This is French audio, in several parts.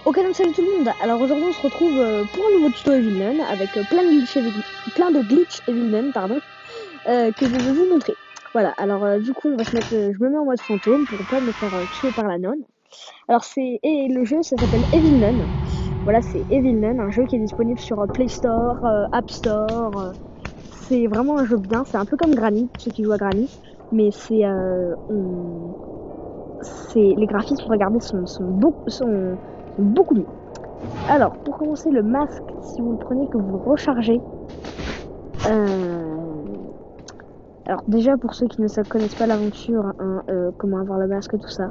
Ok, donc salut tout le monde. Alors aujourd'hui on se retrouve pour un nouveau tuto Evilnun avec plein de glitch Evilnun, pardon, que je vais vous montrer. Voilà, alors du coup on va se mettre, je me mets en mode fantôme pour pas me faire tuer par la nonne. Alors et le jeu ça s'appelle Evilnun. Voilà, c'est Evilnun, un jeu qui est disponible sur Play Store, App Store. C'est vraiment un jeu bien, c'est un peu comme Granny, ceux qui jouent à Granny, mais les graphismes, regardez, sont beaucoup mieux. Alors, pour commencer, le masque, si vous le prenez, que vous le rechargez. Alors, déjà, pour ceux qui ne connaissent pas l'aventure, hein, comment avoir le masque, tout ça,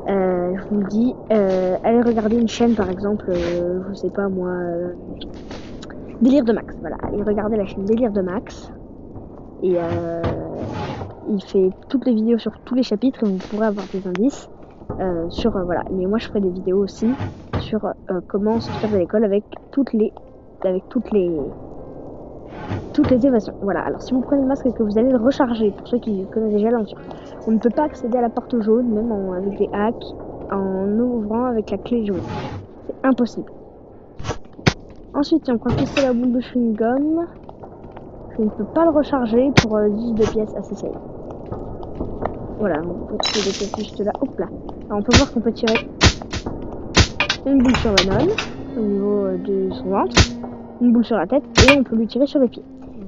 je vous le dis, allez regarder une chaîne, par exemple, je sais pas moi, Délire de Max. Voilà, allez regarder la chaîne Délire de Max. Et il fait toutes les vidéos sur tous les chapitres et vous pourrez avoir des indices. Voilà, mais moi je ferai des vidéos aussi sur comment sortir de l'école avec toutes les évasions. Voilà, alors si vous prenez le masque et que vous allez le recharger, pour ceux qui connaissent déjà l'aventure, on ne peut pas accéder à la porte jaune, même avec des hacks, en ouvrant avec la clé jaune. C'est impossible. Ensuite, si on prend pistolet à boule de chewing-gum, je ne peux pas le recharger pour 10 de pièces assez safe. Voilà, on peut tirer des pièces juste là. Hop là. Alors, on peut voir qu'on peut tirer une boule sur la nonne, au niveau de son ventre, une boule sur la tête, et on peut lui tirer sur les pieds.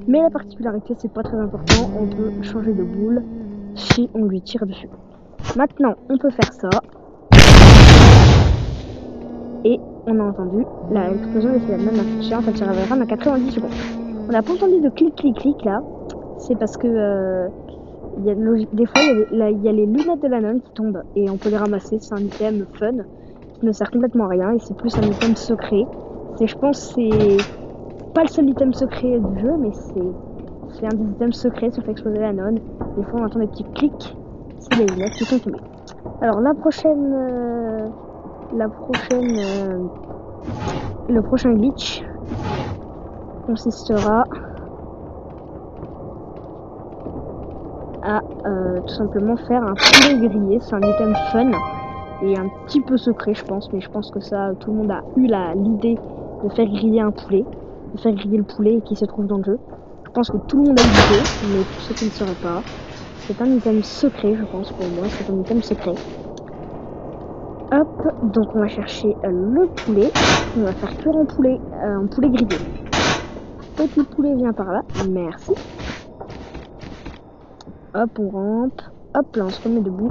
Mais la particularité, c'est pas très important, on peut changer de boule si on lui tire dessus. Maintenant, on peut faire ça. Et on a entendu l'explosion de la nonne affichée, en fait, ça révélera dans 90 secondes. On n'a pas entendu de clic là, c'est parce que des fois il y a les lunettes de la nonne qui tombent et on peut les ramasser. C'est un item fun qui ne sert complètement à rien et c'est plus un item secret. Je pense c'est pas le seul item secret du jeu, mais c'est un des items secrets. Ça fait exploser la nonne. Des fois on entend des petits clics, c'est les lunettes qui sont tombées. Alors le prochain glitch consistera à tout simplement faire un poulet grillé. C'est un item fun et un petit peu secret, je pense, mais je pense que ça, tout le monde a eu l'idée de faire griller un poulet, de faire griller le poulet qui se trouve dans le jeu. Je pense que tout le monde a eu l'idée, mais pour ceux qui ne sauraient pas, c'est un item secret, je pense, pour moi, c'est un item secret. Hop, donc on va chercher le poulet, on va faire cuire un poulet grillé. Petit poulet, viens par là, merci. Hop, on rampe. Hop, là, on se remet debout.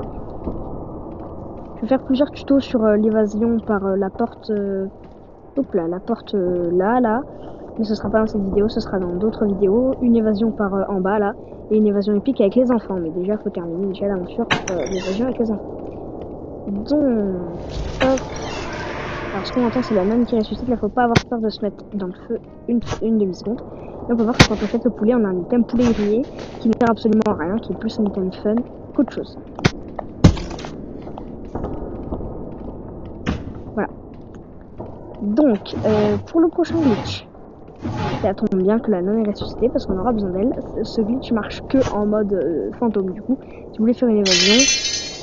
Je vais faire plusieurs tutos sur l'évasion par la porte... hop là, la porte là. Mais ce sera pas dans cette vidéo, ce sera dans d'autres vidéos. Une évasion par en bas, là. Et une évasion épique avec les enfants. Mais déjà, il faut terminer déjà l'aventure l'évasion avec les enfants. Donc... Hop. Alors, ce qu'on entend, c'est la nonne qui ressuscite. Là, faut pas avoir peur de se mettre dans le feu une demi-seconde. Et on peut voir que quand on fait le poulet, on a un item poulet grillé qui ne sert absolument à rien, qui est plus un item fun qu'autre chose. Voilà. Donc, pour le prochain glitch, ça tombe bien que la nonne est ressuscitée parce qu'on aura besoin d'elle. Ce glitch marche que en mode fantôme. Du coup, si vous voulez faire une évasion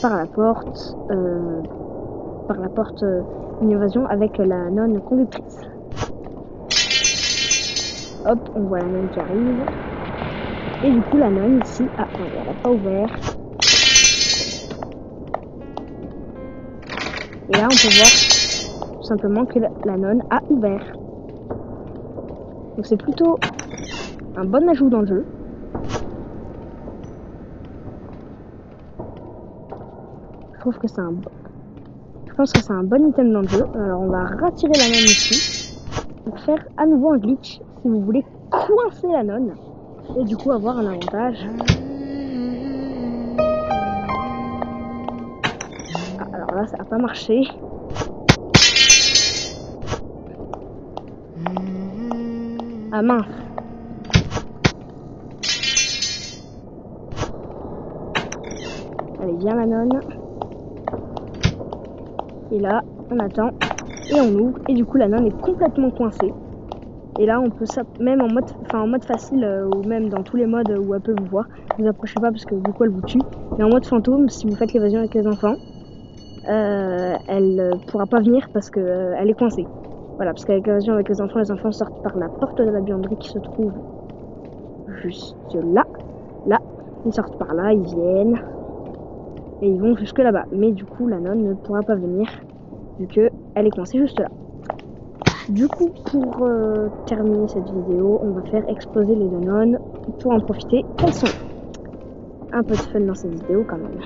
par la porte, une évasion avec la nonne conductrice. Hop, on voit la nonne qui arrive. Et du coup, la nonne ici, elle n'a pas ouvert. Et là, on peut voir tout simplement que la nonne a ouvert. Donc c'est plutôt un bon ajout dans le jeu. Je pense que c'est un bon item dans le jeu. Alors on va retirer la nonne ici pour faire à nouveau un glitch si vous voulez coincer la nonne et du coup avoir un avantage. Alors là ça n'a pas marché. Ah mince. Allez, viens la nonne. Et là, on attend et on ouvre. Et du coup, la nonne est complètement coincée. Et là, on peut ça même en mode facile ou même dans tous les modes où elle peut vous voir. Ne vous approchez pas parce que du coup, elle vous tue. Mais en mode fantôme, si vous faites l'évasion avec les enfants, elle pourra pas venir parce que elle est coincée. Voilà, parce qu'avec l'évasion avec les enfants sortent par la porte de la buanderie qui se trouve juste là. Là, ils sortent par là, ils viennent et ils vont jusque là-bas. Mais du coup, la nonne ne pourra pas venir vu que elle est coincée juste là. Du coup, pour terminer cette vidéo, on va faire exploser les deux nonnes pour en profiter. Elles sont un peu de fun dans cette vidéo quand même.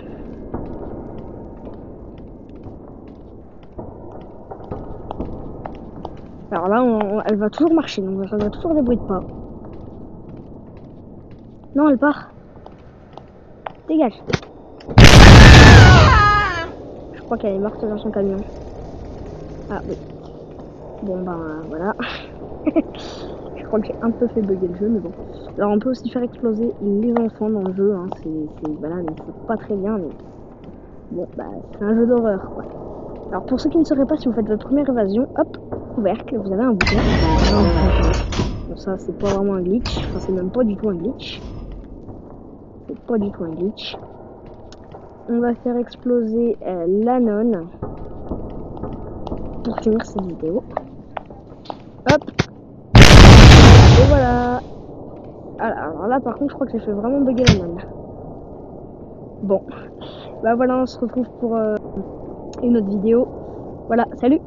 Alors là, elle va toujours marcher, donc on va toujours des bruits de pas. Non, elle part. Dégage. Je crois qu'elle est morte dans son camion. Ah oui. Bon ben voilà. Je crois que j'ai un peu fait bugger le jeu, mais bon. Alors on peut aussi faire exploser les enfants dans le jeu, hein. Voilà, mais c'est pas très bien, mais bon, bah c'est un jeu d'horreur, quoi. Alors pour ceux qui ne sauraient pas, si vous faites votre première évasion, hop, couvercle, vous avez un bouton. Bon, ça c'est pas vraiment un glitch, enfin c'est même pas du tout un glitch. C'est pas du tout un glitch. On va faire exploser la nonne pour finir cette vidéo. Hop. Et voilà. Alors là par contre je crois que j'ai fait vraiment bugger la nonne. Bon. Bah voilà, on se retrouve pour une autre vidéo. Voilà, salut!